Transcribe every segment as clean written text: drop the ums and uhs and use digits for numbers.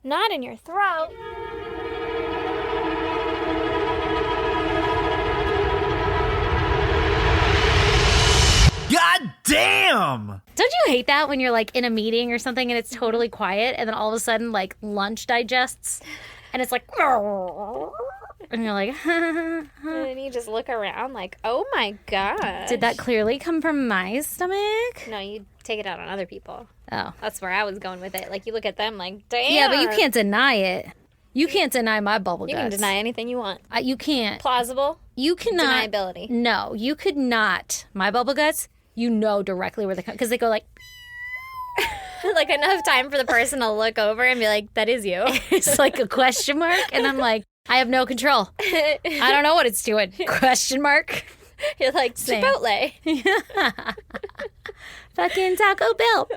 Not in your throat. God damn! Don't you hate that when you're like in a meeting or something and it's totally quiet and then all of a sudden like lunch digests and it's like and you're like And then you just look around like, oh my god. did that clearly come from my stomach? No, you take it out on other people. Oh. That's where I was going with it. Like, you look at them like, damn. Yeah, but you can't deny it. You can't deny my bubble guts. You can deny anything you want. You can't. Plausible. You cannot. Deniability. No, you could not. My bubble guts, you know directly where they come, because they go like, Like, enough time for the person to look over and be like, that is you. it's like a question mark. And I'm like, I have no control. I don't know what it's doing. Question mark. You're like, Same. Chipotle. Fucking Taco Bell.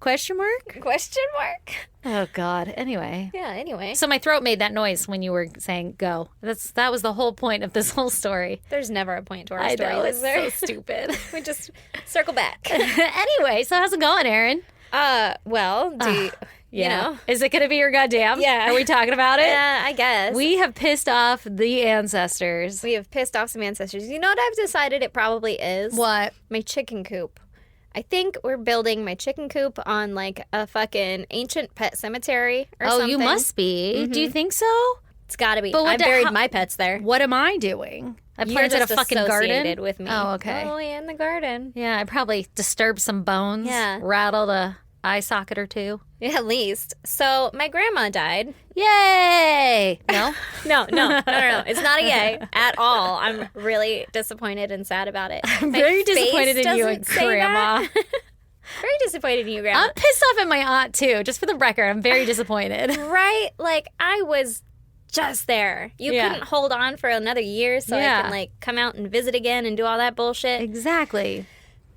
Question mark? Question mark. Oh, God. Anyway. Yeah, anyway. So my throat made that noise when you were saying go. That was the whole point of this whole story. There's never a point to our I story, know, is it's there? so stupid. We just circle back. Anyway, so how's it going, Erin? Well, you know? Is it going to be your goddamn? Yeah. Are we talking about it? Yeah, I guess. We have pissed off the ancestors. We have pissed off some ancestors. You know what I've decided it probably is? What? My chicken coop. I think we're building my chicken coop on like a fucking ancient pet cemetery or something. You must be. Do you think so? It's got to be. But what I the- buried how- my pets there. What am I doing? I You're planted just a fucking garden associated with me. Oh, okay. Oh, yeah, in the garden. Yeah, I probably disturbed some bones. Yeah. Rattled a eye socket or two. Yeah, at least. So my grandma died. Yay! No? No. It's not a yay at all. I'm really disappointed and sad about it. I'm very disappointed in you, doesn't say Grandma. that. Very disappointed in you, Grandma. I'm pissed off at my aunt, too. Just for the record, I'm very disappointed. Right? Like, I was just there. You Yeah. couldn't hold on for another year so Yeah. I can, like, come out and visit again and do all that bullshit. Exactly.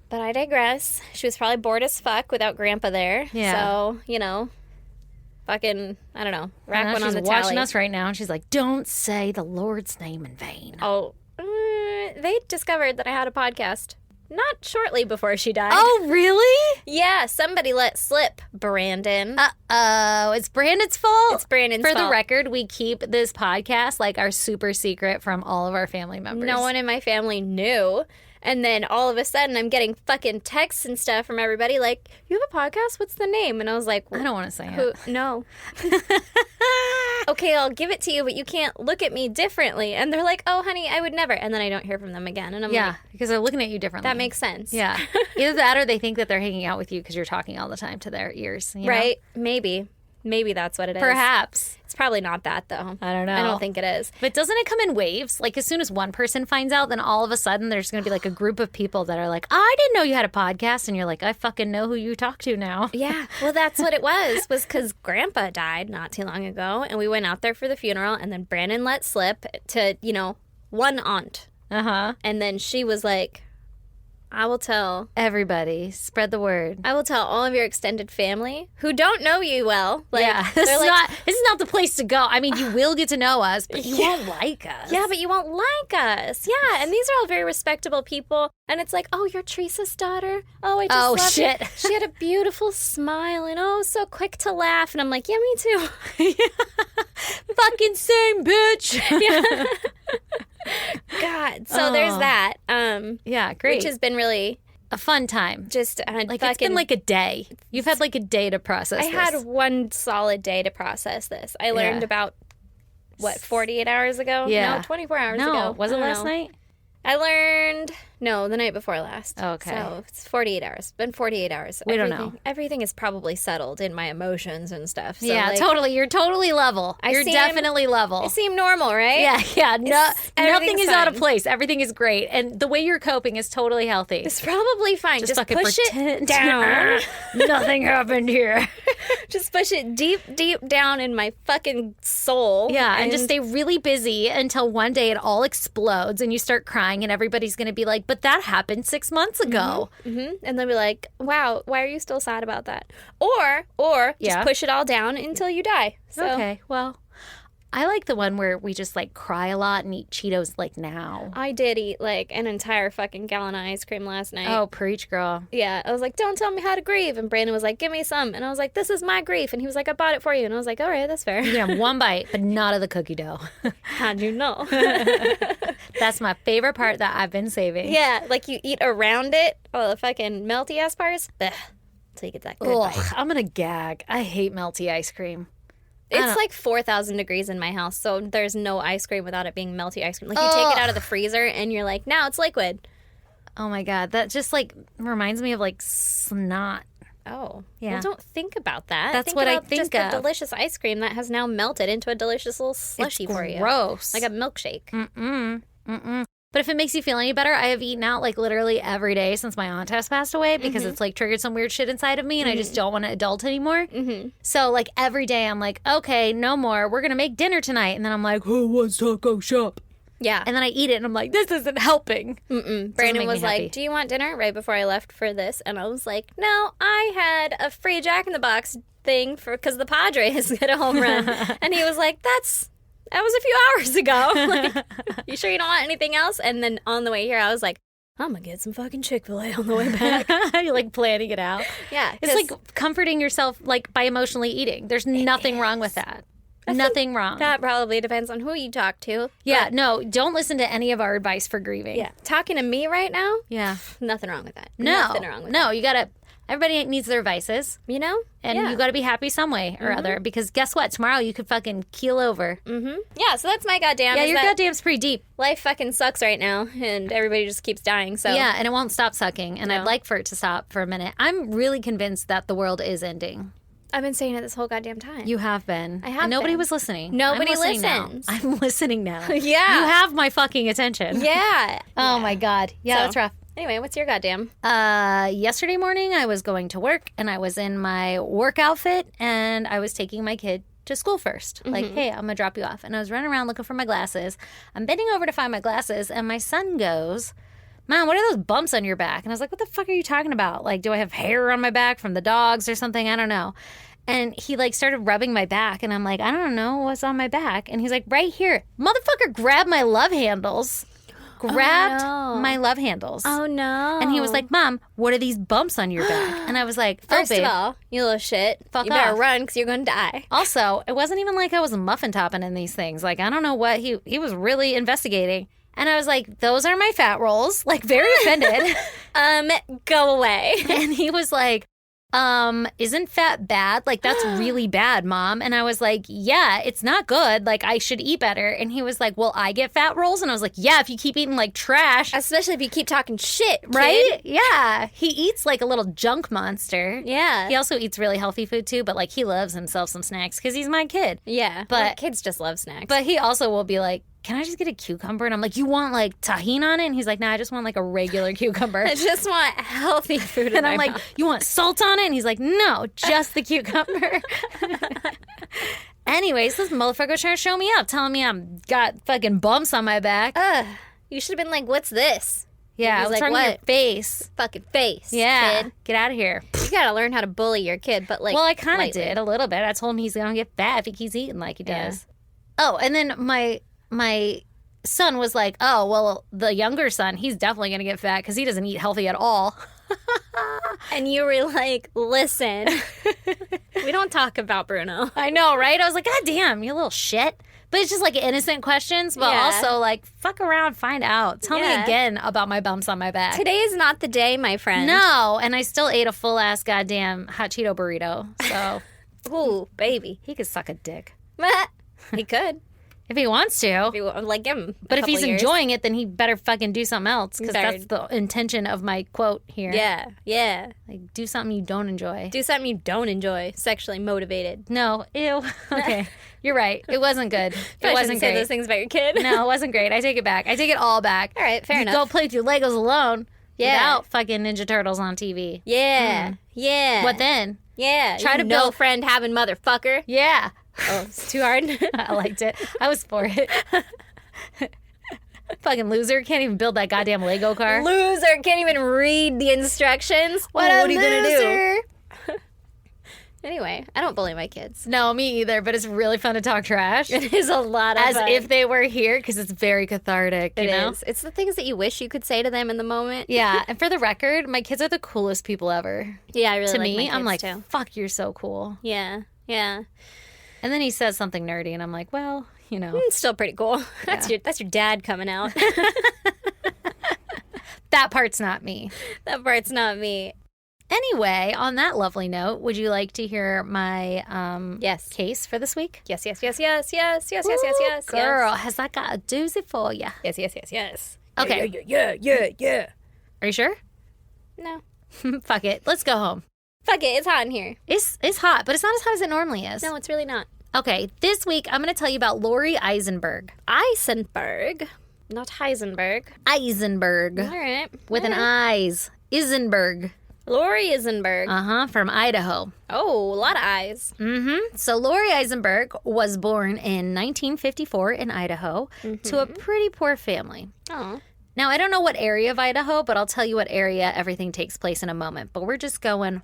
But I digress. She was probably bored as fuck without Grandpa there. Yeah. So, you know, fucking, I don't know, rack I know one on she's the watching tally. us right now, and she's like, don't say the Lord's name in vain. Oh, they discovered that I had a podcast. Not shortly before she died. Oh, really? Yeah, somebody let slip, Brandon. Uh-oh. It's Brandon's fault? It's Brandon's For fault. the record, we keep this podcast like our super secret from all of our family members. No one in my family knew. And then all of a sudden, I'm getting fucking texts and stuff from everybody like, you have a podcast? What's the name? And I was like, I don't want to say Who? it. No. Okay, I'll give it to you, but you can't look at me differently. And they're like, oh, honey, I would never. And then I don't hear from them again. And I'm Yeah, like, because they're looking at you differently. that makes sense. Yeah. Either that or they think that they're hanging out with you because you're talking all the time to their ears. You know? Right? Maybe. Maybe that's what it is. Perhaps. It's probably not that, though. I don't know. I don't think it is. But doesn't it come in waves? Like, as soon as one person finds out, then all of a sudden there's going to be like a group of people that are like, I didn't know you had a podcast. And you're like, I fucking know who you talk to now. Yeah, well, that's what it was because Grandpa died not too long ago, and we went out there for the funeral, and then Brandon let slip to, you know, one aunt. Uh-huh. And then she was like, I will tell Everybody, spread the word. all of your extended family who don't know you well. Like, Yeah, this they're is, like, this is not the place to go. I mean, you will get to know us, but you won't like us. yeah, but you won't like us. Yeah, and these are all very respectable people. And it's like, oh, you're Teresa's daughter? Oh, I just Oh, loved shit. it. She had a beautiful smile and oh, so quick to laugh. And I'm like, yeah, me too. Fucking same, bitch. God. So there's that. Yeah, great. Which has been really a fun time. just Like, it's been like a day. You've had like a day to process I this. had one solid day to process this. I learned Yeah. about, 48 hours ago? Yeah. No, 24 hours No, ago. was it I don't last know. night? I learned, no, the night before last. Okay. So it's 48 hours. Been 48 hours. We don't know. Everything is probably settled in my emotions and stuff. So Yeah, like, totally. You're totally level. You're seem- definitely level. I seem normal, right? Yeah. No, nothing everything's is out of fine. place. Everything is great. And the way you're coping is totally healthy. It's probably fine. Just fucking push pretend. it down. Nothing happened here. Just push it deep, deep down in my fucking soul. Yeah, and just stay really busy until one day it all explodes and you start crying and everybody's going to be like, but that happened 6 months ago. And they'll be like, wow, why are you still sad about that? Or just Yeah. push it all down until you die. So Okay, well, I like the one where we just like cry a lot and eat Cheetos like now. I did eat like an entire fucking gallon of ice cream last night. Oh, preach, girl. Yeah, I was like, don't tell me how to grieve. And Brandon was like, give me some. And I was like, this is my grief. And he was like, I bought it for you. And I was like, all right, that's fair. You can have one bite, but not of the cookie dough. How'd you know? That's my favorite part that I've been saving. Yeah, like you eat around it, all the fucking melty ass parts. Ugh, till you get that good Ugh, bite. I'm going to gag. I hate melty ice cream. It's like 4,000 degrees in my house, so there's no ice cream without it being melty ice cream. Like, you take it out of the freezer, and you're like, now it's liquid. Oh, my God. That just, like, reminds me of, like, snot. Oh. Yeah. Well, don't think about that. That's what I think just of. the delicious ice cream that has now melted into a delicious little slushy for you. Gross. Like a milkshake. Mm-mm. But if it makes you feel any better, I have eaten out like literally every day since my aunt has passed away because it's like triggered some weird shit inside of me and I just don't want to adult anymore. So like every day I'm like, okay, no more. We're going to make dinner tonight. And then I'm like, who wants taco shop? Yeah. And then I eat it and I'm like, this isn't helping. Brandon was like, do you want dinner? Right before I left for this. And I was like, no, I had a free Jack in the Box thing because the Padres hit a home run. And he was like, that was a few hours ago. Like, you sure you don't want anything else? And then on the way here, I was like, I'm going to get some fucking Chick-fil-A on the way back. You're like planning it out. Yeah. It's like comforting yourself like by emotionally eating. There's nothing wrong with that. Nothing wrong. That probably depends on who you talk to. Yeah, no, don't listen to any of our advice for grieving. Yeah. Talking to me right now? Yeah. Nothing wrong with that. No. Nothing wrong with that. No, you got to, everybody needs their vices. You know? And yeah. you got to be happy some way or other because guess what? Tomorrow you could fucking keel over. Yeah, so that's my goddamn. Yeah, is your that goddamn's pretty deep. life fucking sucks right now and everybody just keeps dying. So Yeah, and it won't stop sucking. And I'd like for it to stop for a minute. I'm really convinced that the world is ending. I've been saying it this whole goddamn time. You have been. I have and nobody been. was listening. Nobody I'm listening listens. Now. I'm listening now. Yeah. You have my fucking attention. Yeah. Oh my God. Yeah, So- that's rough. Anyway, what's your goddamn? Yesterday morning, I was going to work and I was in my work outfit and I was taking my kid to school first. Like, hey, I'm going to drop you off. And I was running around looking for my glasses. I'm bending over to find my glasses and my son goes, Mom, what are those bumps on your back? And I was like, what the fuck are you talking about? Like, do I have hair on my back from the dogs or something? I don't know. And he like started rubbing my back and I'm like, I don't know what's on my back. And he's like, right here. Motherfucker grabbed my love handles. Grabbed my love handles. Oh, no. And he was like, Mom, what are these bumps on your back? And I was like, First babe. of all, you little shit. Fuck you better off. run because you're going to die. Also, it wasn't even like I was muffin topping in these things. Like, I don't know what he was really investigating. And I was like, those are my fat rolls. Like, very offended. Go away. And he was like, isn't fat bad? Like, that's really bad, Mom. And I was like, yeah, it's not good. Like, I should eat better. And he was like, well, I get fat rolls. And I was like, yeah, if you keep eating like trash. Especially if you keep talking shit, kid. Right? Yeah. He eats like a little junk monster. Yeah. He also eats really healthy food too, but like he loves himself some snacks because he's my kid. Yeah. But- Well, kids just love snacks. But he also will be like, can I just get a cucumber? And I'm like, you want like tahini on it? And he's like, nah, I just want like a regular cucumber. I just want healthy food. And I'm like, you want salt on it? And he's like, no, just the cucumber. Anyways, this motherfucker was trying to show me up, telling me I'm got fucking bumps on my back. you should have been like, what's this? Yeah, He's what's like, wrong with your what? face? Fucking face. Yeah, Kid. get out of here. You gotta learn how to bully your kid, but like. Well, I kind of lightly. did a little bit. I told him he's gonna get fat if he keeps eating like he Yeah. does. Oh, and then my son was like, oh, well, the younger son, he's definitely gonna get fat because he doesn't eat healthy at all. And you were like, listen, we don't talk about Bruno. I know, right? I was like, God damn, you little shit. But it's just like innocent questions, but Yeah. also like, fuck around, find out. Tell me Yeah. again about my bumps on my back. Today is not the day, my friend. No, and I still ate a full ass goddamn hot Cheeto burrito. So Ooh, baby. he could suck a dick He could. if he wants to. If you like give him. But if he's enjoying it, then he better fucking do something else because Better- that's the intention of my quote here. Yeah. Like, do something you don't enjoy. Do something you don't enjoy. Sexually motivated. No, ew. Okay, you're right. It wasn't good. It Probably wasn't shouldn't say great. those things about your kid. No, it wasn't great. I take it back. I take it all back. All right, fair You enough. Go play with your Legos alone Yeah. without fucking Ninja Turtles on TV. Yeah. Yeah. What then? Yeah. Try to no build- friend having motherfucker. Yeah. Oh, it's too hard. I liked it. I was for it. Fucking loser. Can't even build that goddamn Lego car. Loser can't even read the instructions. What Ooh, a what are you gonna do? loser. Anyway, I don't bully my kids. No, me either, but it's really fun to talk trash. It is a lot of As fun. if they were here, because it's very cathartic, you know? It is. It's the things that you wish you could say to them in the moment. Yeah, and for the record, my kids are the coolest people ever. Yeah, I really To like my me, kids I'm like, too. fuck, you're so cool. Yeah, yeah. And then he says something nerdy, and I'm like, well, you know. It's still pretty cool. That's your dad coming out. That part's not me. That part's not me. Anyway, on that lovely note, would you like to hear my Yes. case for this week? Yes. Girl, has that got a doozy for you? Yes. Okay. Yeah. Are you sure? No. Fuck it. Let's go home. Fuck it. It's hot in here. It's hot, but it's not as hot as it normally is. No, it's really not. Okay, this week I'm going to tell you about Lori Eisenberg. Eisenberg. Not Heisenberg. Eisenberg. All right. With an I's. Eisenberg. Lori Eisenberg. From Idaho. Oh, a lot of eyes. So Lori Eisenberg was born in 1954 in Idaho to a pretty poor family. Oh. Now, I don't know what area of Idaho, but I'll tell you what area everything takes place in a moment. But we're just going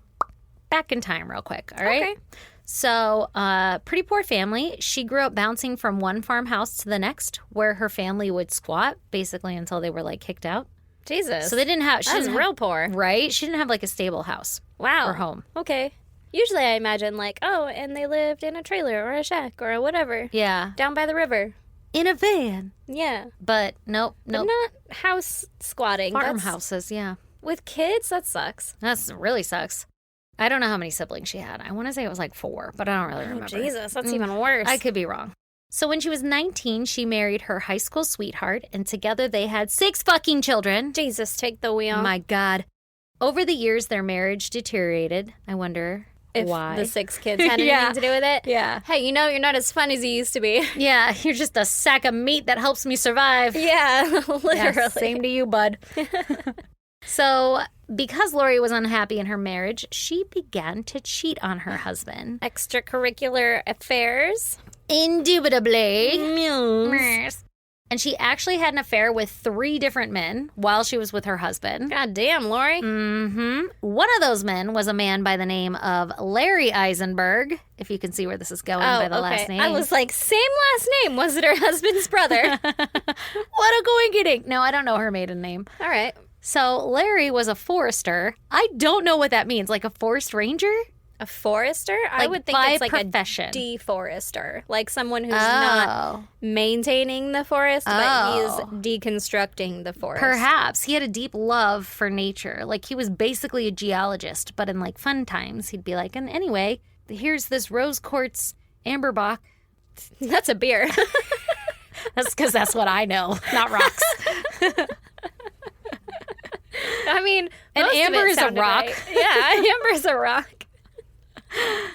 back in time real quick, all right? Okay. So, pretty poor family. She grew up bouncing from one farmhouse to the next where her family would squat, basically until they were, like, kicked out. Jesus. So they didn't have... She was real poor. Right? She didn't have, like, a stable house. Wow. Or home. Okay. Usually I imagine, like, oh, and they lived in a trailer or a shack or whatever. Yeah. Down by the river. In a van. Yeah. But nope. But not house squatting. Farmhouses, yeah. With kids, that sucks. That really sucks. I don't know how many siblings she had. I want to say it was like 4, but I don't really remember. Jesus, that's even worse. I could be wrong. So when she was 19, she married her high school sweetheart, and together they had 6 fucking children. Jesus, take the wheel. My God. Over the years, their marriage deteriorated. I wonder if why. the 6 kids had anything to do with it. Yeah. Hey, you're not as fun as you used to be. Yeah, you're just a sack of meat that helps me survive. Yeah, literally. Yeah, same to you, bud. So, because Lori was unhappy in her marriage, she began to cheat on her husband. Extracurricular affairs. Indubitably. Muse. And she actually had an affair with 3 different men while she was with her husband. God damn, Lori. One of those men was a man by the name of Larry Eisenberg, if you can see where this is going by the last name. I was like, same last name. Was it her husband's brother? What a coincidence. No, I don't know her maiden name. All right. So Larry was a forester. I don't know what that means. Like a forest ranger? A forester? I Like would think by it's like profession. a deforester. Like someone who's not maintaining the forest, but he's deconstructing the forest. Perhaps. He had a deep love for nature. Like he was basically a geologist, but in like fun times, he'd be like, and anyway, here's this rose quartz amberbach. That's a beer. That's because that's what I know, not rocks. I mean, and amber is a rock. Right. Yeah, amber is a rock.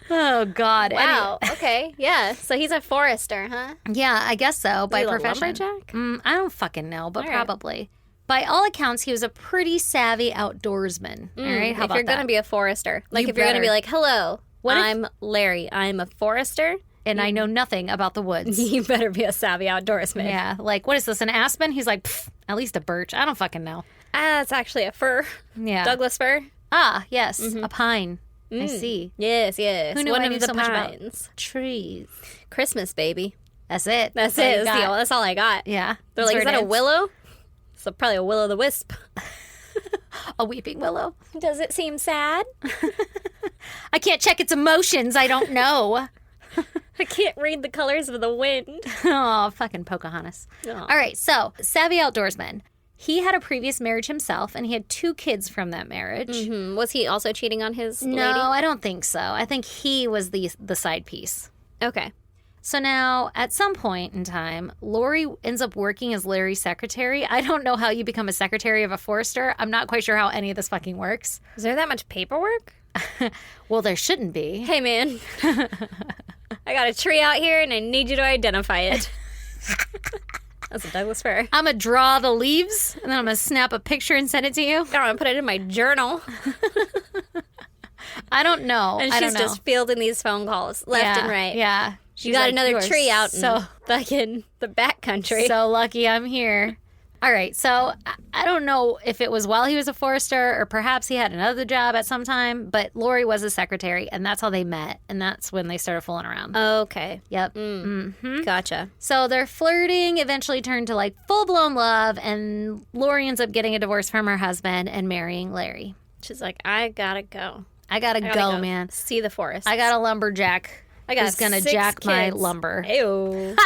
Oh, God. Wow. Okay. Yeah. So he's a forester, huh? Yeah, I guess so. By profession. Lumberjack? I don't fucking know, but All right. probably. By all accounts, he was a pretty savvy outdoorsman. All right? How if about you're that? going to be a forester. Like You if you're going to better. be like, hello, What if- I'm Larry. I'm a forester. And I know nothing about the woods. You better be a savvy outdoorsman. Yeah. Like, what is this, an aspen? He's like, at least a birch. I don't fucking know. It's actually a fir. Yeah. Douglas fir. Ah, yes. A pine. I see. Yes. Who knew One I of knew the so much about pines. trees? Christmas, baby. That's it. That's all it. you That's, got. that's all I got. Yeah. They're like, is that a willow? So probably a will-o'-the-wisp. A weeping willow? Does it seem sad? I can't check its emotions. I don't know. I can't read the colors of the wind. Oh, fucking Pocahontas. Oh. All right, so savvy outdoorsman. He had a previous marriage himself, and he had 2 kids from that marriage. Was he also cheating on his No, lady? I don't think so. I think he was the side piece. Okay. So now, at some point in time, Lori ends up working as Larry's secretary. I don't know how you become a secretary of a forester. I'm not quite sure how any of this fucking works. Is there that much paperwork? Well, there shouldn't be. Hey, man. I got a tree out here, and I need you to identify it. That's a Douglas fir. I'm going to draw the leaves, and then I'm going to snap a picture and send it to you. I'm going to put it in my journal. I don't know. And I she's don't know. just fielding these phone calls left and right. Yeah. You got like, another "You are tree out so in fucking the back country. So lucky I'm here. All right, so I don't know if it was while he was a forester or perhaps he had another job at some time, but Lori was a secretary, and that's how they met, and that's when they started fooling around. Okay. Yep. Gotcha. So their flirting eventually turned to like full-blown love, and Lori ends up getting a divorce from her husband and marrying Larry. She's like, I gotta go. I gotta go, man. See the forest. I got a lumberjack. Who's gonna jack my lumber. Ew.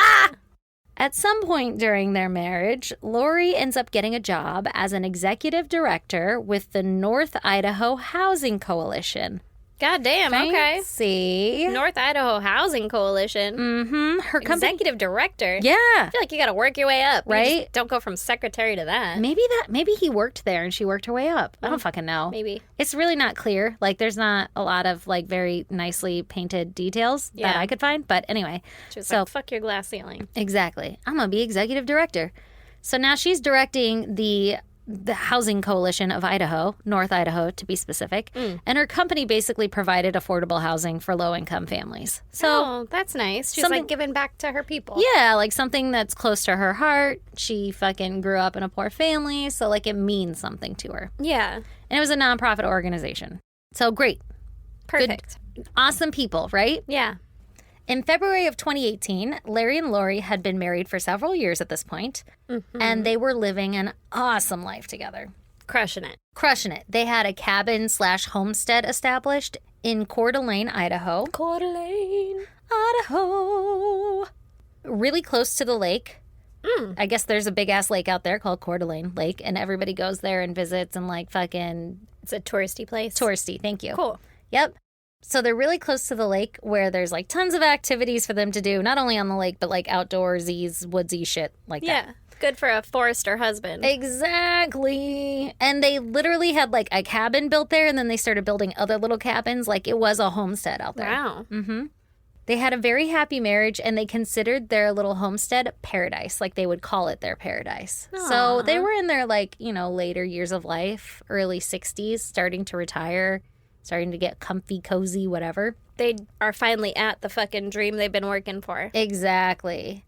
At some point during their marriage, Lori ends up getting a job as an executive director with the North Idaho Housing Coalition. God damn, okay. See? North Idaho Housing Coalition. Mm-hmm. Her company. Executive director. Yeah. I feel like you gotta work your way up. Right? You just don't go from secretary to that. Maybe he worked there and she worked her way up. I don't fucking know. Maybe. It's really not clear. Like, there's not a lot of, like, very nicely painted details that I could find. But anyway. She was like, fuck your glass ceiling. Exactly. I'm going to be executive director. So now she's directing the Housing Coalition of Idaho, North Idaho to be specific, and her company basically provided affordable housing for low-income families. So that's nice. She's like giving back to her people. Yeah, like something that's close to her heart. She fucking grew up in a poor family, so like it means something to her. Yeah. And it was a nonprofit organization. So great. Perfect. Good, awesome people, right? Yeah. In February of 2018, Larry and Lori had been married for several years at this point, and they were living an awesome life together. Crushing it. Crushing it. They had a cabin/homestead established in Coeur d'Alene, Idaho. Coeur d'Alene, Idaho. Really close to the lake. I guess there's a big-ass lake out there called Coeur d'Alene Lake, and everybody goes there and visits and, like, fucking... It's a touristy place. Touristy, thank you. Cool. Yep. So they're really close to the lake where there's, like, tons of activities for them to do, not only on the lake, but, like, outdoorsy, woodsy shit like that. Yeah. Good for a forester husband. Exactly. And they literally had, like, a cabin built there, and then they started building other little cabins. Like, it was a homestead out there. Wow. Mm-hmm. They had a very happy marriage, and they considered their little homestead paradise. Like, they would call it their paradise. Aww. So they were in their, like, you know, later years of life, early 60s, starting to retire, starting to get comfy, cozy, whatever. They are finally at the fucking dream they've been working for. Exactly.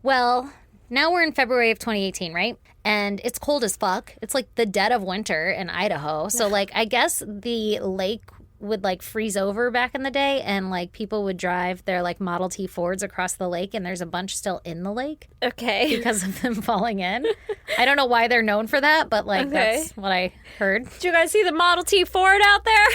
Well, now we're in February of 2018, right? And it's cold as fuck. It's like the dead of winter in Idaho. So, like, I guess the lake would, like, freeze over back in the day, and, like, people would drive their, like, Model T Fords across the lake, and there's a bunch still in the lake. Okay. Because of them falling in. I don't know why they're known for that, but, like, that's what I heard. Did you guys see the Model T Ford out there?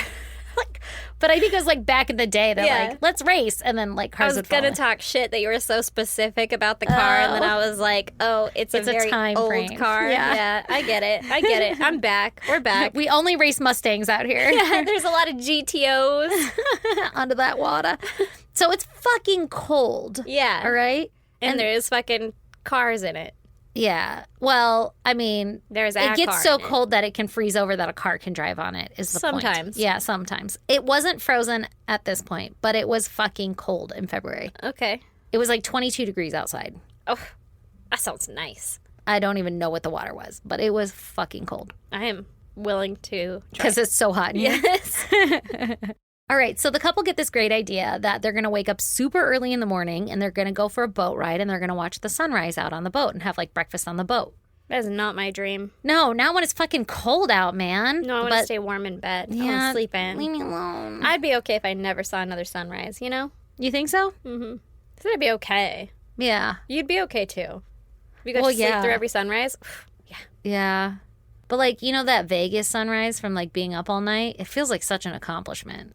Like, but I think it was, like, back in the day, they're like, let's race, and then, like, cars would fall in. I was going to talk shit that you were so specific about the car, and then I was like, oh, it's a very time old frame. car. Yeah, I get it. I'm back. We're back. We only race Mustangs out here. Yeah, there's a lot of GTOs. Under that water. So it's fucking cold. Yeah. All right? And there's fucking cars in it. Yeah. Well, I mean, it gets so cold that it can freeze over that a car can drive on it is the point. Sometimes. Yeah, sometimes. It wasn't frozen at this point, but it was fucking cold in February. Okay. It was like 22 degrees outside. Oh, that sounds nice. I don't even know what the water was, but it was fucking cold. I am willing to try. Because it's so hot in here. Yes. All right, so the couple get this great idea that they're going to wake up super early in the morning and they're going to go for a boat ride and they're going to watch the sunrise out on the boat and have, like, breakfast on the boat. That is not my dream. No, not when it's fucking cold out, man. No, I want to stay warm in bed. I want to sleep in. Leave me alone. I'd be okay if I never saw another sunrise, you know? You think so? Mm-hmm. I said I'd be okay. Yeah. You'd be okay, too. If you got to sleep through every sunrise. Yeah. Yeah. But, like, you know that Vegas sunrise from, like, being up all night? It feels like such an accomplishment.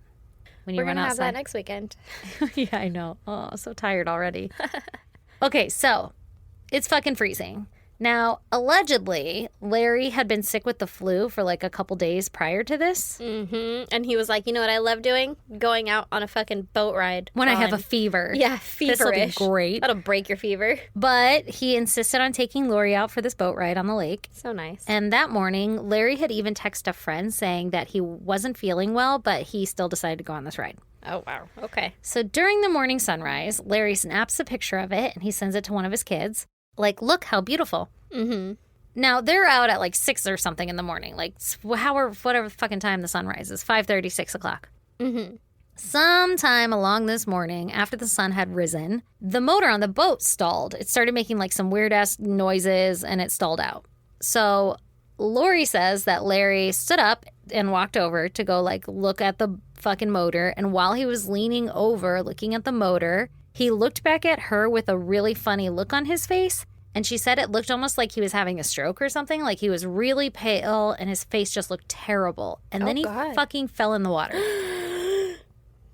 When you We're going to have outside. that next weekend. Yeah, I know. Oh, so tired already. Okay, so it's fucking freezing. Now, allegedly, Larry had been sick with the flu for like a couple days prior to this. Mm-hmm. And he was like, you know what I love doing? Going out on a fucking boat ride. When I have a fever. Yeah, feverish. This'll be great. That'll break your fever. But he insisted on taking Lori out for this boat ride on the lake. So nice. And that morning, Larry had even texted a friend saying that he wasn't feeling well, but he still decided to go on this ride. Oh, wow. Okay. So during the morning sunrise, Larry snaps a picture of it and he sends it to one of his kids. Like, look how beautiful. Mm-hmm. Now, they're out at like 6 or something in the morning. Like, whatever fucking time the sun rises. 5:30, 6 o'clock. Mm-hmm. Sometime along this morning, after the sun had risen, the motor on the boat stalled. It started making like some weird-ass noises, and it stalled out. So Lori says that Larry stood up and walked over to go like look at the fucking motor. And while he was leaning over looking at the motor, he looked back at her with a really funny look on his face. And she said it looked almost like he was having a stroke or something. Like he was really pale and his face just looked terrible. And then he fucking fell in the water.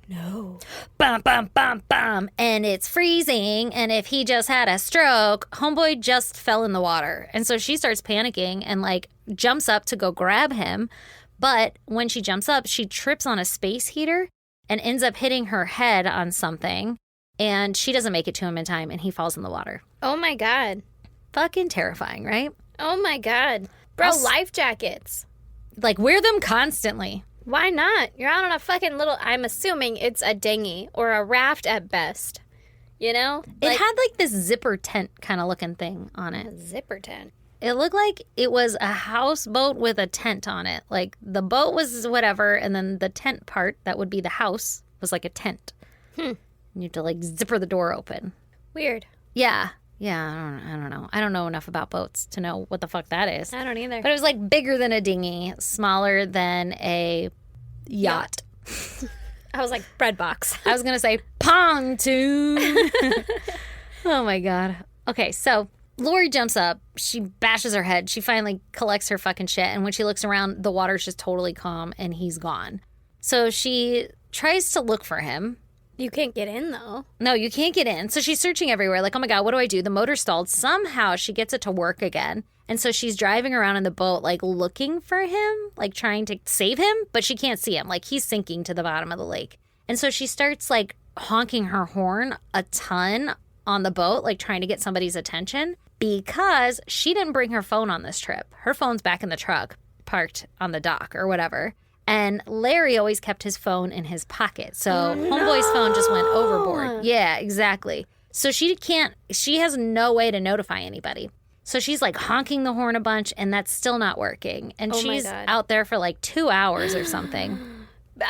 No. Bum, bum, bum, bum. And it's freezing. And if he just had a stroke, homeboy just fell in the water. And so she starts panicking and like jumps up to go grab him. But when she jumps up, she trips on a space heater and ends up hitting her head on something. And she doesn't make it to him in time and he falls in the water. Oh my God. Fucking terrifying, right? Oh my God. Bro, life jackets. Like wear them constantly. Why not? You're out on a fucking little, I'm assuming it's a dinghy or a raft at best. You know? It had like this zipper tent kind of looking thing on it. A zipper tent. It looked like it was a houseboat with a tent on it. Like the boat was whatever, and then the tent part, that would be the house, was like a tent. You have to like zipper the door open. Weird. Yeah. Yeah, I don't know. I don't know enough about boats to know what the fuck that is. I don't either. But it was like bigger than a dinghy, smaller than a yacht. I was like, bread box. I was going to say pontoon. Oh my God. Okay, so Lori jumps up. She bashes her head. She finally collects her fucking shit. And when she looks around, the water's just totally calm and he's gone. So she tries to look for him. You can't get in, though. No, you can't get in. So she's searching everywhere. Like, oh my God, what do I do? The motor stalled. Somehow she gets it to work again. And so she's driving around in the boat, like looking for him, like trying to save him, but she can't see him. Like he's sinking to the bottom of the lake. And so she starts like honking her horn a ton on the boat, like trying to get somebody's attention because she didn't bring her phone on this trip. Her phone's back in the truck, parked on the dock or whatever. And Larry always kept his phone in his pocket. So homeboy's phone just went overboard. Yeah, exactly. So she has no way to notify anybody. So she's like honking the horn a bunch and that's still not working. And she's out there for like 2 hours or something.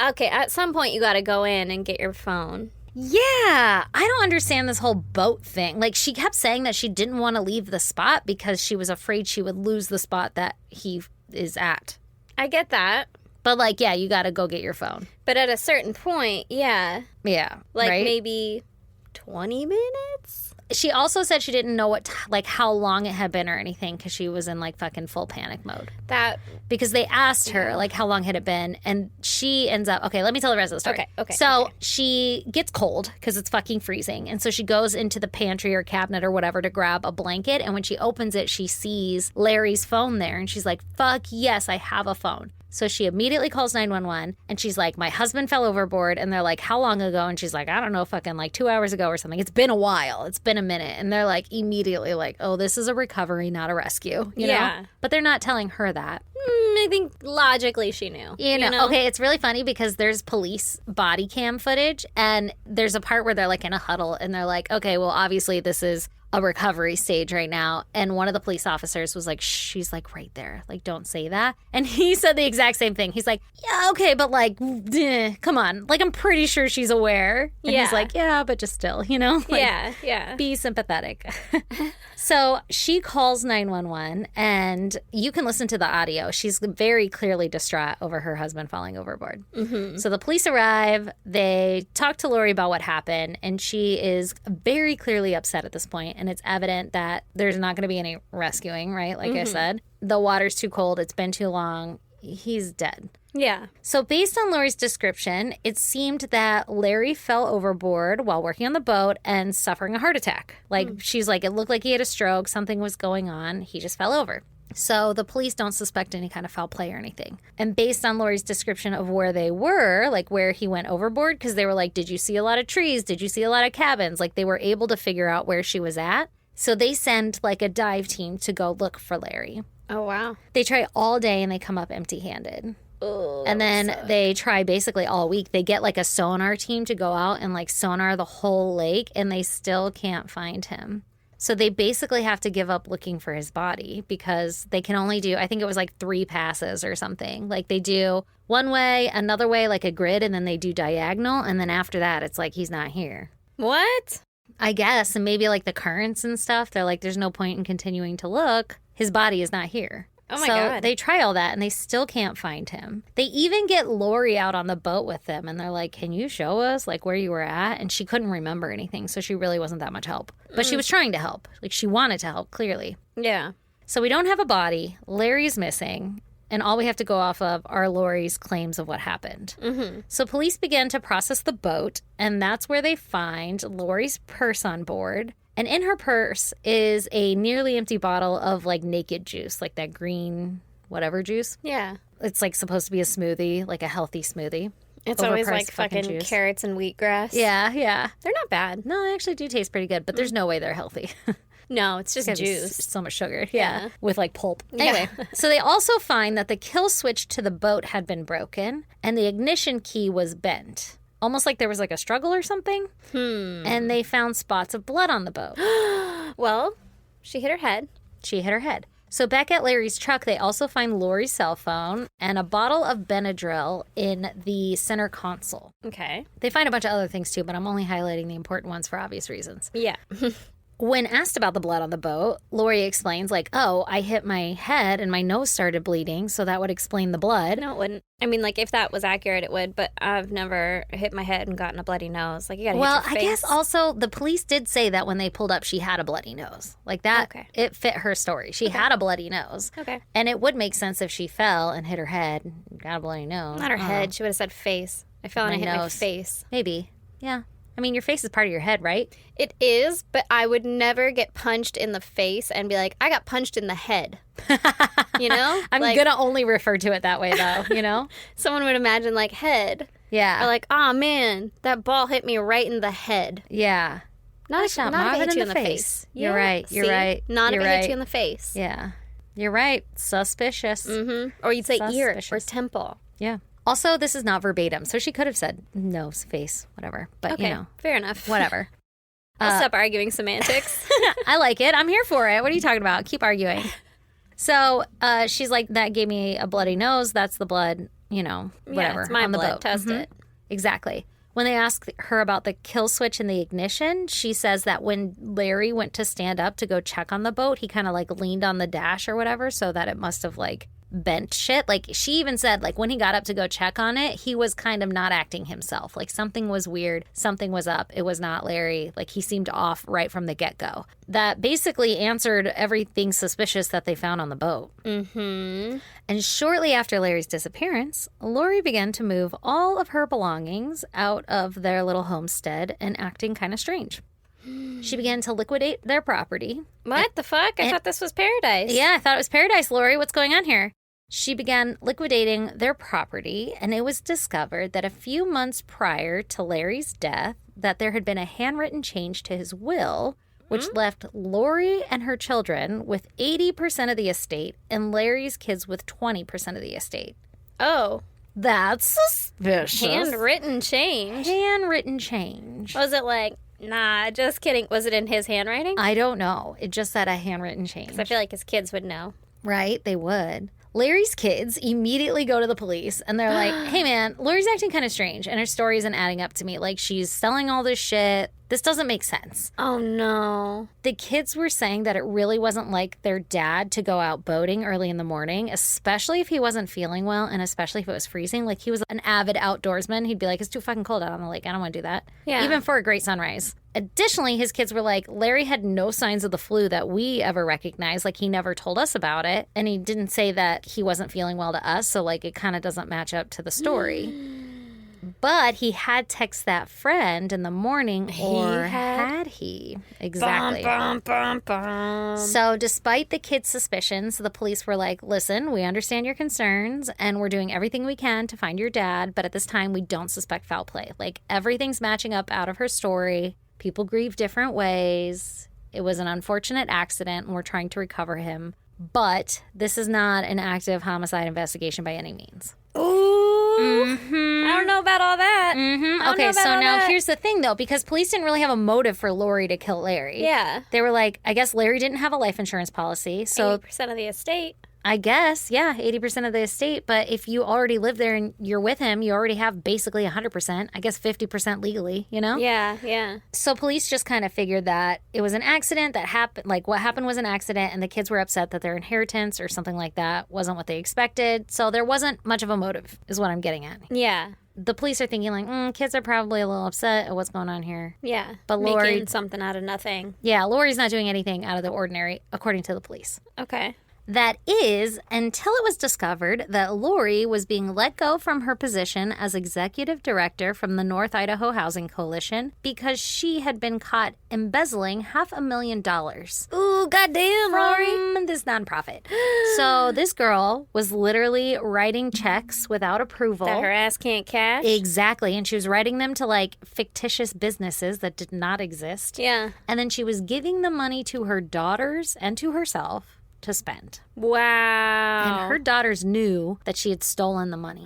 Okay, at some point you got to go in and get your phone. Yeah, I don't understand this whole boat thing. Like she kept saying that she didn't want to leave the spot because she was afraid she would lose the spot that he is at. I get that. But, like, yeah, you got to go get your phone. But at a certain point, yeah. Yeah, like right? Maybe 20 minutes? She also said she didn't know how long it had been or anything because she was in, like, fucking full panic mode. Because they asked her, like, how long had it been? And she ends up, okay, let me tell the rest of the story. Okay. So she gets cold because it's fucking freezing. And so she goes into the pantry or cabinet or whatever to grab a blanket. And when she opens it, she sees Larry's phone there. And she's like, fuck yes, I have a phone. So she immediately calls 911 and she's like, my husband fell overboard. And they're like, how long ago? And she's like, I don't know, fucking like 2 hours ago or something. It's been a while. It's been a minute. And they're like immediately like, oh, this is a recovery, not a rescue. You know? But they're not telling her that. I think logically she knew. You know? Okay, it's really funny because there's police body cam footage and there's a part where they're like in a huddle and they're like, okay, well, obviously this is a recovery stage right now. And one of the police officers was like, she's like right there. Like, don't say that. And he said the exact same thing. He's like, yeah, okay, but like, come on. Like, I'm pretty sure she's aware. And he's like, yeah, but just still, you know? Like, yeah. Be sympathetic. So she calls 911 and you can listen to the audio. She's very clearly distraught over her husband falling overboard. Mm-hmm. So the police arrive. They talk to Lori about what happened. And she is very clearly upset at this point. And it's evident that there's not going to be any rescuing, right? Like I said, the water's too cold. It's been too long. He's dead. Yeah. So based on Lori's description, it seemed that Larry fell overboard while working on the boat and suffering a heart attack. Like she's like, it looked like he had a stroke. Something was going on. He just fell over. So the police don't suspect any kind of foul play or anything. And based on Lori's description of where they were, like where he went overboard, because they were like, did you see a lot of trees? Did you see a lot of cabins? Like they were able to figure out where she was at. So they send like a dive team to go look for Larry. Oh, wow. They try all day and they come up empty-handed. Oh, and then they try basically all week. They get like a sonar team to go out and like sonar the whole lake and they still can't find him. So they basically have to give up looking for his body because they can only do, I think it was like 3 passes or something. Like they do one way, another way, like a grid, and then they do diagonal. And then after that, it's like he's not here. What? I guess. And maybe like the currents and stuff. They're like, there's no point in continuing to look. His body is not here. Oh my God. So they try all that and they still can't find him. They even get Lori out on the boat with them and they're like, can you show us like where you were at? And she couldn't remember anything. So she really wasn't that much help. But she was trying to help. Like she wanted to help, clearly. Yeah. So we don't have a body. Larry's missing. And all we have to go off of are Lori's claims of what happened. Mm-hmm. So police began to process the boat. And that's where they find Lori's purse on board. And in her purse is a nearly empty bottle of like naked juice, like that green whatever juice. Yeah. It's like supposed to be a smoothie, like a healthy smoothie. It's always like fucking juice. carrots and wheatgrass. Yeah, yeah. They're not bad. No, they actually do taste pretty good, but there's no way they're healthy. No, it's just juice. So much sugar. Yeah. With like pulp. Yeah. Anyway, so they also find that the kill switch to the boat had been broken and the ignition key was bent. Almost like there was like a struggle or something. And they found spots of blood on the boat. Well, she hit her head. She hit her head. So back at Larry's truck, they also find Lori's cell phone and a bottle of Benadryl in the center console. Okay. They find a bunch of other things too, but I'm only highlighting the important ones for obvious reasons. Yeah. When asked about the blood on the boat, Lori explains, like, oh, I hit my head and my nose started bleeding, so that would explain the blood. No, it wouldn't. I mean, like, if that was accurate, it would, but I've never hit my head and gotten a bloody nose. Like, you gotta hit your face. Well, I guess also the police did say that when they pulled up, she had a bloody nose. Like, that, It fit her story. She had a bloody nose. Okay. And it would make sense if she fell and hit her head and got a bloody nose. Not her head. She would have said face. I fell and I hit my face. Maybe. Yeah. I mean, your face is part of your head, right? It is, but I would never get punched in the face and be like, I got punched in the head. You know? I'm like, going to only refer to it that way, though, you know? Someone would imagine, like, head. Yeah. Or like, oh, man, that ball hit me right in the head. Yeah. Not if it hit you in the face. You're right. You're right. Not if it hit you in the face. Yeah. You're right. Suspicious. Mm-hmm. Or you'd say ear or temple. Yeah. Also, this is not verbatim, so she could have said nose, face, whatever. But, okay, you know. fair enough. Whatever. I'll stop arguing semantics. I like it. I'm here for it. What are you talking about? Keep arguing. So she's like, that gave me a bloody nose. That's the blood, you know, whatever. Yeah, it's my on the blood. boat. Test it. Exactly. When they ask her about the kill switch and the ignition, she says that when Larry went to stand up to go check on the boat, he kind of like leaned on the dash or whatever, so that it must have like bent shit. Like she even said, like when he got up to go check on it, he was kind of not acting himself. Like something was weird. Something was up. It was not Larry. Like he seemed off right from the get-go. That basically answered everything suspicious that they found on the boat. Mm-hmm. And shortly after Larry's disappearance, Lori began to move all of her belongings out of their little homestead and acting kind of strange. She began to liquidate their property. What the fuck? I thought this was paradise. Yeah, I thought it was paradise, Lori. What's going on here? She began liquidating their property, and it was discovered that a few months prior to Larry's death, that there had been a handwritten change to his will, which left Lori and her children with 80% of the estate and Larry's kids with 20% of the estate. Oh. That's suspicious. Handwritten change. Handwritten change. Was it like, nah, just kidding. Was it in his handwriting? I don't know. It just said a handwritten change. Because I feel like his kids would know. Right? They would. Larry's kids immediately go to the police and they're like, hey man, Lori's acting kind of strange and her story isn't adding up to me. Like she's selling all this shit. This doesn't make sense. Oh no. The kids were saying that it really wasn't like their dad to go out boating early in the morning, especially if he wasn't feeling well and especially if it was freezing. Like he was an avid outdoorsman. He'd be like, it's too fucking cold out on the lake. I don't want to do that. Yeah. Even for a great sunrise. Additionally, his kids were like, Larry had no signs of the flu that we ever recognized. Like, he never told us about it. And he didn't say that he wasn't feeling well to us. So, like, it kind of doesn't match up to the story. But he had texted that friend in the morning, or had he? Exactly. Bum, bum, bum, bum. So despite the kids' suspicions, the police were like, listen, we understand your concerns and we're doing everything we can to find your dad. But at this time, we don't suspect foul play. Like everything's matching up out of her story. People grieve different ways. It was an unfortunate accident and we're trying to recover him. But this is not an active homicide investigation by any means. Ooh. Mm-hmm. I don't know about all that. Mm-hmm. Okay, so now here's the thing, though, because police didn't really have a motive for Lori to kill Larry. Yeah. They were like, I guess Larry didn't have a life insurance policy, so 80% of the estate. I guess, yeah, 80% of the estate. But if you already live there and you're with him, you already have basically 100%. I guess 50% legally, you know? Yeah, yeah. So police just kind of figured that it was an accident that happened. Like, what happened was an accident, and the kids were upset that their inheritance or something like that wasn't what they expected. So there wasn't much of a motive, is what I'm getting at. Yeah. The police are thinking, like, kids are probably a little upset at what's going on here. Yeah. But Lori... making something out of nothing. Yeah, Lori's not doing anything out of the ordinary, according to the police. Okay. That is, until it was discovered that Lori was being let go from her position as executive director from the North Idaho Housing Coalition because she had been caught embezzling $500,000. Ooh, goddamn, Lori. From this nonprofit. So this girl was literally writing checks without approval. That her ass can't cash? Exactly. And she was writing them to, like, fictitious businesses that did not exist. Yeah. And then she was giving the money to her daughters and to herself to spend. Wow. And her daughters knew that she had stolen the money.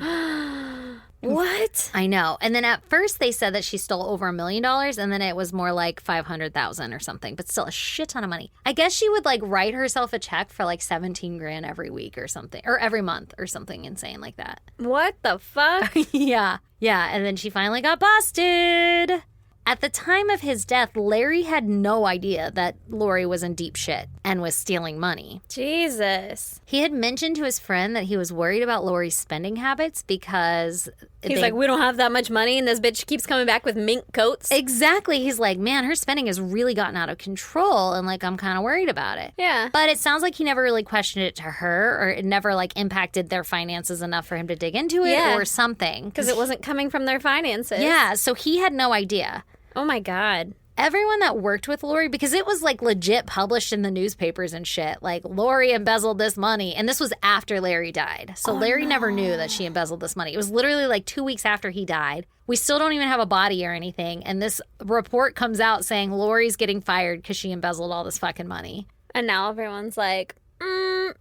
What? I know. And then at first they said that she stole over $1 million, and then it was more like 500,000 or something, but still a shit ton of money. I guess she would like write herself a check for like 17 grand every week or something, or every month or something insane like that. What the fuck? Yeah. Yeah. And then she finally got busted. At the time of his death, Larry had no idea that Lori was in deep shit and was stealing money. Jesus. He had mentioned to his friend that he was worried about Lori's spending habits because... He's like, we don't have that much money and this bitch keeps coming back with mink coats. Exactly. He's like, man, her spending has really gotten out of control and like I'm kind of worried about it. Yeah. But it sounds like he never really questioned it to her, or it never like impacted their finances enough for him to dig into it or something. Because it wasn't coming from their finances. Yeah. So he had no idea. Oh my God. Everyone that worked with Lori, because it was like legit published in the newspapers and shit, like Lori embezzled this money. And this was after Larry died. So Larry never knew that she embezzled this money. It was literally like 2 weeks after he died. We still don't even have a body or anything. And this report comes out saying Lori's getting fired because she embezzled all this fucking money. And now everyone's like,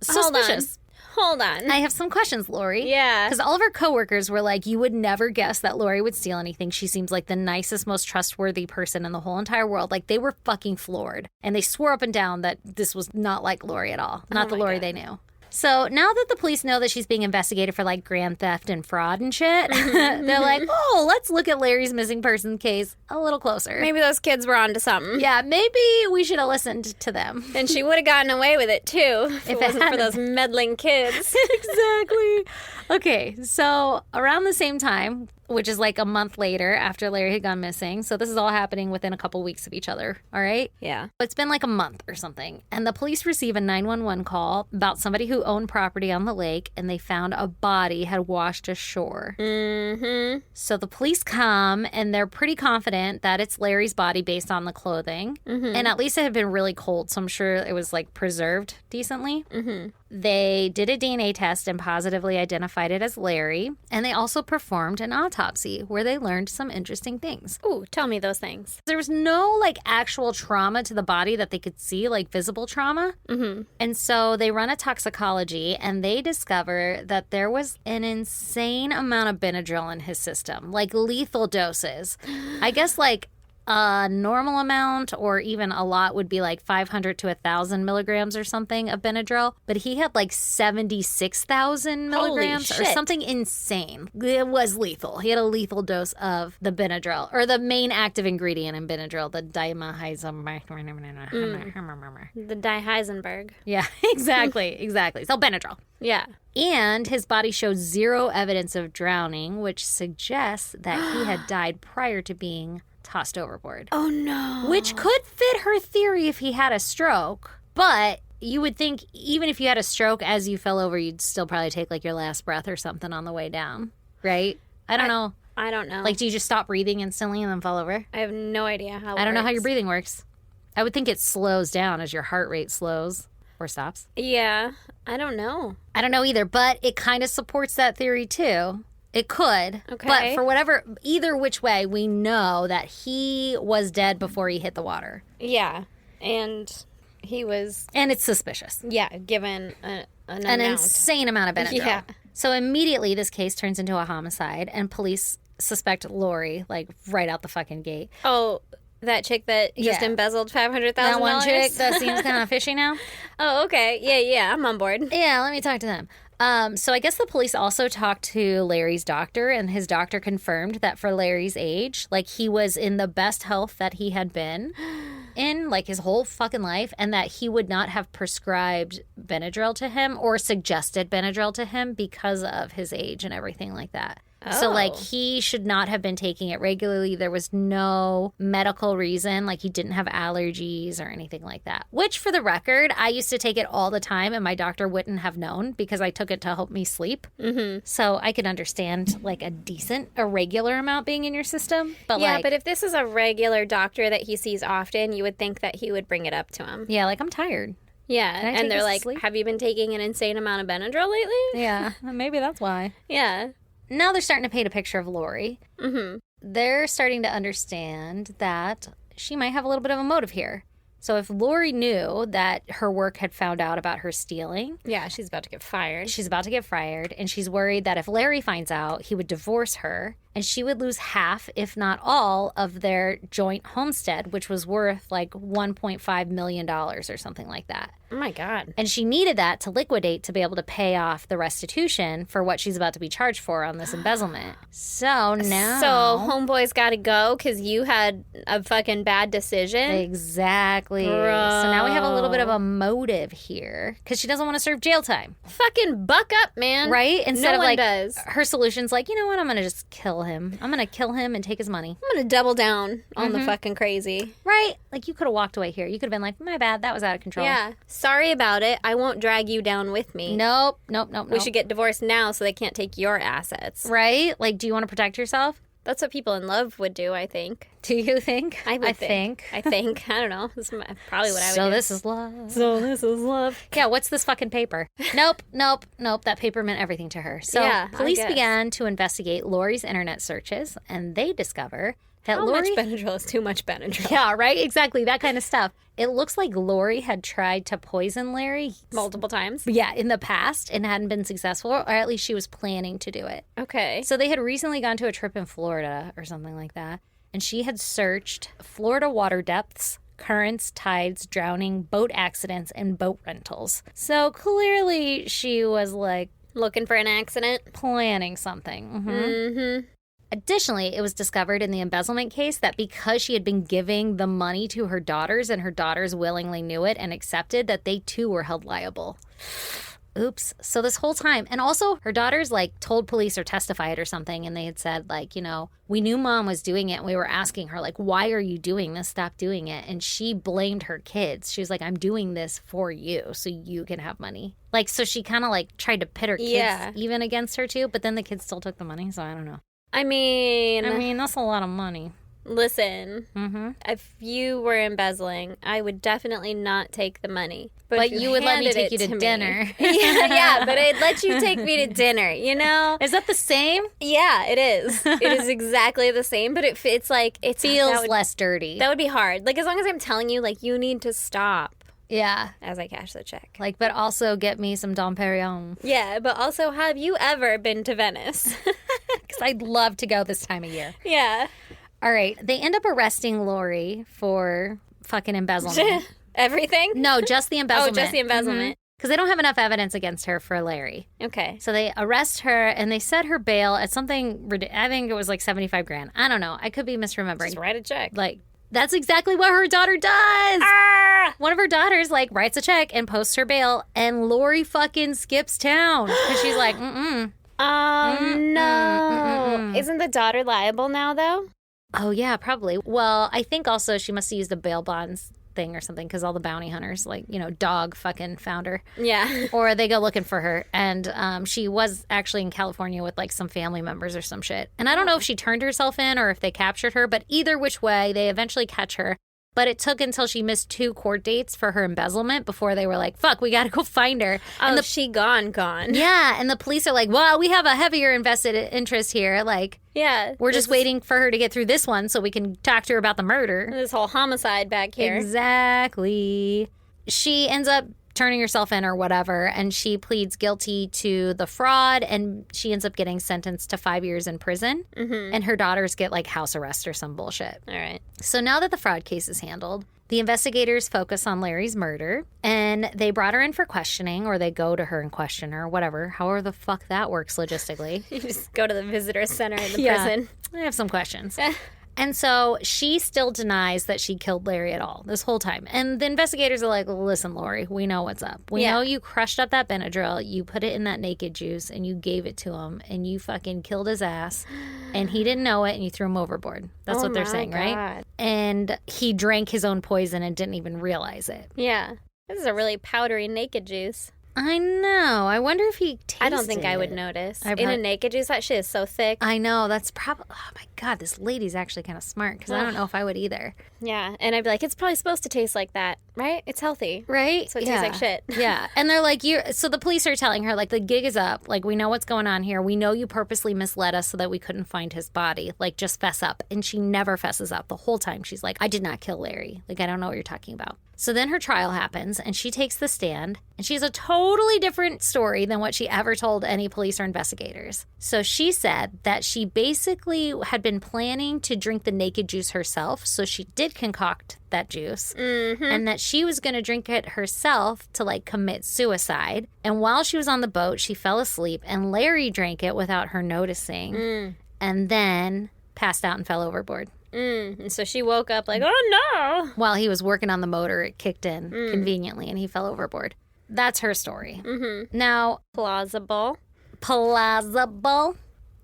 suspicious. Hold on. I have some questions, Lori. Yeah. Because all of her coworkers were like, you would never guess that Lori would steal anything. She seems like the nicest, most trustworthy person in the whole entire world. Like, they were fucking floored. And they swore up and down that this was not like Lori at all. Not the Lori they knew. So now that the police know that she's being investigated for like grand theft and fraud and shit, they're like, oh, let's look at Larry's missing person case a little closer. Maybe those kids were onto something. Yeah, maybe we should have listened to them. And she would have gotten away with it too if it wasn't for those meddling kids. Exactly. Okay, so around the same time, which is like a month later after Larry had gone missing. So this is all happening within a couple weeks of each other, all right? Yeah. It's been like a month or something. And the police receive a 911 call about somebody who owned property on the lake, and they found a body had washed ashore. Mm-hmm. So the police come, and they're pretty confident that it's Larry's body based on the clothing. Mm-hmm. And at least it had been really cold, so I'm sure it was like preserved decently. Mm-hmm. They did a DNA test and positively identified it as Larry. And they also performed an autopsy where they learned some interesting things. Ooh, tell me those things. There was no like actual trauma to the body that they could see, like visible trauma. Mm-hmm. And so they run a toxicology, and they discover that there was an insane amount of Benadryl in his system, like lethal doses. I guess like a normal amount or even a lot would be like 500 to 1,000 milligrams or something of Benadryl. But he had like 76,000 milligrams or something insane. It was lethal. He had a lethal dose of the Benadryl, or the main active ingredient in Benadryl, the dimethylheisenberg. The Heisenberg. Yeah, exactly. So Benadryl. Yeah. And his body showed zero evidence of drowning, which suggests that he had died prior to being tossed overboard. Oh, no. Which could fit her theory if he had a stroke. But you would think even if you had a stroke as you fell over, you'd still probably take like your last breath or something on the way down, right? I don't know. I don't know. Like, do you just stop breathing instantly and then fall over? I have no idea how it I don't know how works. your breathing works. I would think it slows down as your heart rate slows or stops. Yeah, I don't know. I don't know either, but it kind of supports that theory too. It could. Okay. But for whatever, either which way, we know that he was dead before he hit the water. Yeah. And he was... And it's suspicious. Yeah, given an insane amount of Benadryl. Yeah. So immediately this case turns into a homicide, and police suspect Lori, like, right out the fucking gate. Oh, that chick that just embezzled $500,000? That one chick that seems kind of fishy now. Oh, okay. Yeah, I'm on board. Yeah, let me talk to them. So I guess the police also talked to Larry's doctor, and his doctor confirmed that for Larry's age, like, he was in the best health that he had been in, like, his whole fucking life, and that he would not have prescribed Benadryl to him or suggested Benadryl to him because of his age and everything like that. So, like, he should not have been taking it regularly. There was no medical reason. Like, he didn't have allergies or anything like that. Which, for the record, I used to take it all the time, and my doctor wouldn't have known because I took it to help me sleep. Mm-hmm. So I could understand, like, a regular amount being in your system. But yeah, but if this is a regular doctor that he sees often, you would think that he would bring it up to him. Yeah, like, I'm tired. Yeah, and they're like, have you been taking an insane amount of Benadryl lately? Yeah, maybe that's why. Yeah. Now they're starting to paint a picture of Lori. Mm-hmm. They're starting to understand that she might have a little bit of a motive here. So if Lori knew that her work had found out about her stealing... Yeah, she's about to get fired. She's about to get fired, and she's worried that if Larry finds out, he would divorce her, and she would lose half, if not all, of their joint homestead, which was worth like $1.5 million or something like that. Oh my God. And she needed that to liquidate to be able to pay off the restitution for what she's about to be charged for on this embezzlement. So now... So homeboy's got to go because you had a fucking bad decision? Exactly. Bro. So now we have a little bit of a motive here because she doesn't want to serve jail time. Fucking buck up, man. Right? Instead no of like, does. Her solution's like, you know what? I'm going to just kill him. I'm going to kill him and take his money. I'm going to double down on the fucking crazy. Right? Like, you could have walked away here. You could have been like, my bad. That was out of control. Yeah. Sorry about it. I won't drag you down with me. Nope. We should get divorced now so they can't take your assets. Right? Like, do you want to protect yourself? That's what people in love would do, I think. Do you think? I think. I don't know. This is probably what I would do. So this is love. So this is love. Yeah, what's this fucking paper? Nope. That paper meant everything to her. So yeah, police began to investigate Lori's internet searches, and they discover that Lori... much Benadryl is too much Benadryl? Yeah, right? Exactly. That kind of stuff. It looks like Lori had tried to poison Larry. Multiple times? Yeah, in the past and hadn't been successful, or at least she was planning to do it. Okay. So they had recently gone to a trip in Florida or something like that, and she had searched Florida water depths, currents, tides, drowning, boat accidents, and boat rentals. So clearly she was like... looking for an accident? Planning something. Mm-hmm. Mm-hmm. Additionally, it was discovered in the embezzlement case that because she had been giving the money to her daughters and her daughters willingly knew it and accepted, that they too were held liable. Oops. So this whole time, and also her daughters like told police or testified or something, and they had said like, you know, we knew mom was doing it and we were asking her like, why are you doing this? Stop doing it. And she blamed her kids. She was like, I'm doing this for you so you can have money. Like, so she kind of like tried to pit her kids even against her too, but then the kids still took the money. So I don't know. I mean, that's a lot of money. Listen, if you were embezzling, I would definitely not take the money. But you would let me take you to dinner. yeah, but I'd let you take me to dinner, you know? Is that the same? Yeah, it is. It is exactly the same, but it's like... It feels less dirty. That would be hard. Like, as long as I'm telling you, like, you need to stop. Yeah. As I cash the check. Like, but also get me some Dom Perignon. Yeah, but also, have you ever been to Venice? Because I'd love to go this time of year. Yeah. All right. They end up arresting Lori for fucking embezzlement. Everything? No, just the embezzlement. Oh, just the embezzlement. Because they don't have enough evidence against her for Larry. Okay. So they arrest her and they set her bail at something, I think it was like $75,000. I don't know. I could be misremembering. Just write a check. Like, that's exactly what her daughter does. Ah! One of her daughters, like, writes a check and posts her bail, and Lori fucking skips town. Because she's like, no. Isn't the daughter liable now, though? Oh, yeah, probably. Well, I think also she must have used a bail bonds thing or something because all the bounty hunters, like, you know, dog fucking found her. Yeah. Or they go looking for her. And she was actually in California with, like, some family members or some shit. And I don't know if she turned herself in or if they captured her, but either which way, they eventually catch her. But it took until she missed 2 court dates for her embezzlement before they were like, fuck, we got to go find her. Oh, and she gone. Yeah, and the police are like, well, we have a heavier invested interest here. Like, yeah, we're just waiting for her to get through this one so we can talk to her about the murder. This whole homicide back here. Exactly. She ends up turning herself in or whatever, and she pleads guilty to the fraud, and she ends up getting sentenced to 5 years in prison, and her daughters get like house arrest or some bullshit. All right. So now that the fraud case is handled, the investigators focus on Larry's murder, and they brought her in for questioning, or they go to her and question her, whatever, however the fuck that works logistically. You just go to the visitor center in the prison. I have some questions. And so she still denies that she killed Larry at all this whole time. And the investigators are like, listen, Lori, we know what's up. We know you crushed up that Benadryl, you put it in that naked juice, and you gave it to him, and you fucking killed his ass, and he didn't know it, and you threw him overboard. That's what they're saying, right? And he drank his own poison and didn't even realize it. Yeah. This is a really powdery naked juice. I know. I wonder if he tasted I don't think I would notice. In a naked juice, that shit is so thick. I know. That's probably... Oh, my God. This lady's actually kind of smart, because I don't know if I would either. Yeah. And I'd be like, it's probably supposed to taste like that, right? It's healthy. Right? So it tastes like shit. Yeah. And they're like, so the police are telling her, like, the gig is up. Like, we know what's going on here. We know you purposely misled us so that we couldn't find his body. Like, just fess up. And she never fesses up the whole time. She's like, I did not kill Larry. Like, I don't know what you're talking about. So then her trial happens, and she takes the stand, and she has a totally different story than what she ever told any police or investigators. So she said that she basically had been planning to drink the naked juice herself, so she did concoct that juice, and that she was going to drink it herself to, like, commit suicide. And while she was on the boat, she fell asleep, and Larry drank it without her noticing, and then passed out and fell overboard. And so she woke up like, oh no! While he was working on the motor, it kicked in conveniently, and he fell overboard. That's her story. Now, plausible.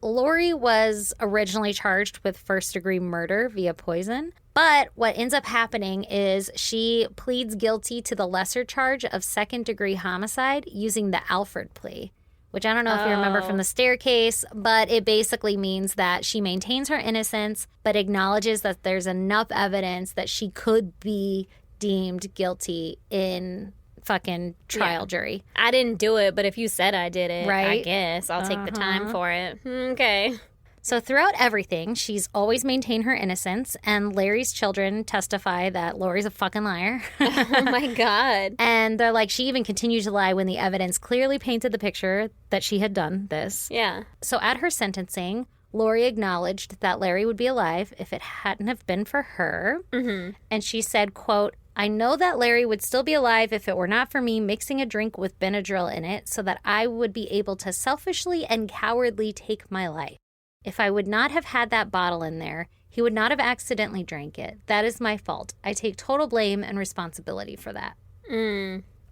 Lori was originally charged with first-degree murder via poison, but what ends up happening is she pleads guilty to the lesser charge of second-degree homicide using the Alford plea, which I don't know if you remember from the staircase, but it basically means that she maintains her innocence, but acknowledges that there's enough evidence that she could be deemed guilty in fucking trial jury. I didn't do it, but if you said I did it, right? I guess I'll take the time for it. Okay. So throughout everything, she's always maintained her innocence, and Larry's children testify that Lori's a fucking liar. Oh, my God. And they're like, she even continued to lie when the evidence clearly painted the picture that she had done this. Yeah. So at her sentencing, Lori acknowledged that Larry would be alive if it hadn't have been for her. And she said, quote, I know that Larry would still be alive if it were not for me mixing a drink with Benadryl in it so that I would be able to selfishly and cowardly take my life. If I would not have had that bottle in there, he would not have accidentally drank it. That is my fault. I take total blame and responsibility for that.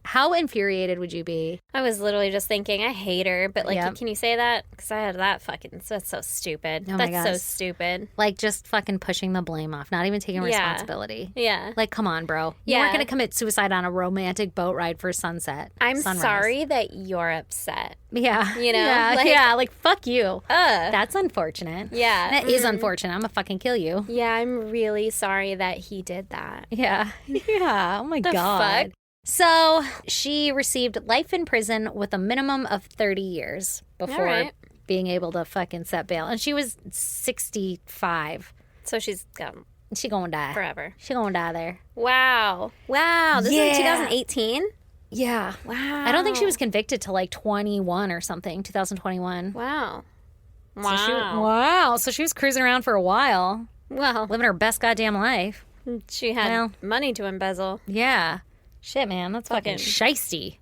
How infuriated would you be? I was literally just thinking, I hate her, but like, can you say that? Because I had that fucking, that's so stupid. Oh that's so stupid. Like, just fucking pushing the blame off, not even taking responsibility. Yeah. Like, come on, bro. You weren't going to commit suicide on a romantic boat ride for sunrise. Sorry that you're upset. Yeah. You know? Like, fuck you. That's unfortunate. Yeah. That is unfortunate. I'm going to fucking kill you. Yeah, I'm really sorry that he did that. Yeah. Yeah. Oh, my God. Fuck? So she received life in prison with a minimum of 30 years before being able to fucking set bail. And she was 65. So she's She gonna die. Forever. She gonna die there. Wow. This is 2018? Yeah. Wow. I don't think she was convicted till like 21 or something, 2021. Wow. So she was cruising around for a while. Well. Living her best goddamn life. She had money to embezzle. Yeah. Shit, man. That's fucking shiesty.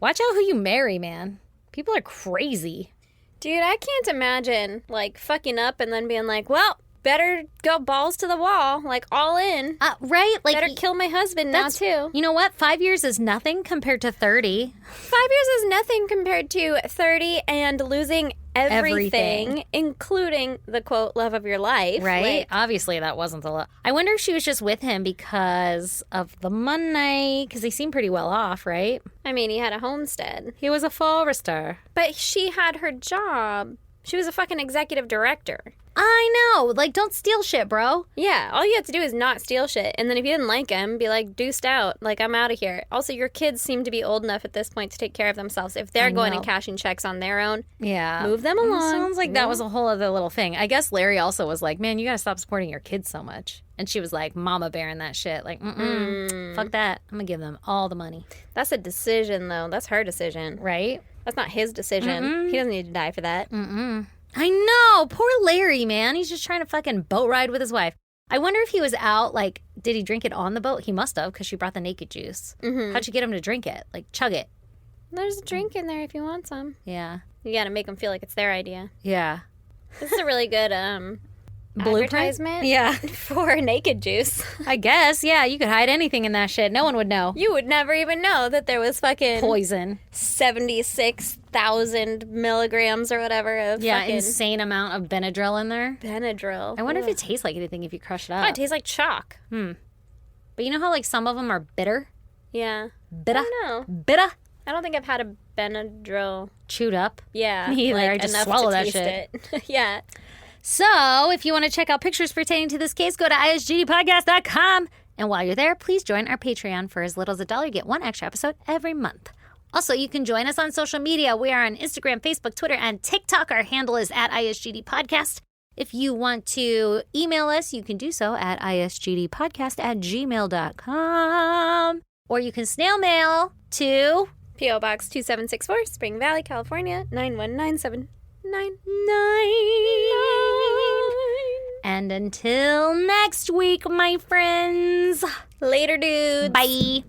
Watch out who you marry, man. People are crazy. Dude, I can't imagine, like, fucking up and then being like, well, better go balls to the wall, like, all in. Right? Like, better kill my husband now, too. You know what? 5 years is nothing compared to 30. 5 years is nothing compared to 30 and losing everything, including the, quote, love of your life. Right? Like, obviously, that wasn't the love. I wonder if she was just with him because of the money, because they seem pretty well off, right? I mean, he had a homestead. He was a forester. But she had her job. She was a fucking executive director. I know. Like, don't steal shit, bro. Yeah. All you have to do is not steal shit. And then if you didn't like him, be like, deuced out. Like, I'm out of here. Also, your kids seem to be old enough at this point to take care of themselves. If they're going and cashing checks on their own, move them along. Sounds like that was a whole other little thing. I guess Larry also was like, man, you got to stop supporting your kids so much. And she was like, mama bearing that shit. Like, fuck that. I'm going to give them all the money. That's a decision, though. That's her decision. Right? That's not his decision. He doesn't need to die for that. I know. Poor Larry, man. He's just trying to fucking boat ride with his wife. I wonder if he was out, like, did he drink it on the boat? He must have, because she brought the naked juice. How'd you get him to drink it? Like, chug it. There's a drink in there if you want some. Yeah. You got to make them feel like it's their idea. Yeah. This is a really good advertisement for naked juice. I guess, yeah. You could hide anything in that shit. No one would know. You would never even know that there was fucking poison. 76,000 milligrams or whatever of fucking insane amount of Benadryl in there. Benadryl. I wonder if it tastes like anything if you crush it up. Oh, it tastes like chalk. But you know how like some of them are bitter? Yeah. Bitter? I don't know. Bitter? I don't think I've had a Benadryl. Chewed up? Yeah. Me either. Like, I just enough swallow to that taste shit. It. Yeah. So, if you want to check out pictures pertaining to this case, go to isgdpodcast.com. And while you're there, please join our Patreon. For as little as $1, you get one extra episode every month. Also, you can join us on social media. We are on Instagram, Facebook, Twitter, and TikTok. Our handle is at ISGDpodcast. If you want to email us, you can do so at isgdpodcast@gmail.com. Or you can snail mail to P.O. Box 2764, Spring Valley, California, 91979. 9. And until next week, my friends. Later, dudes. Bye.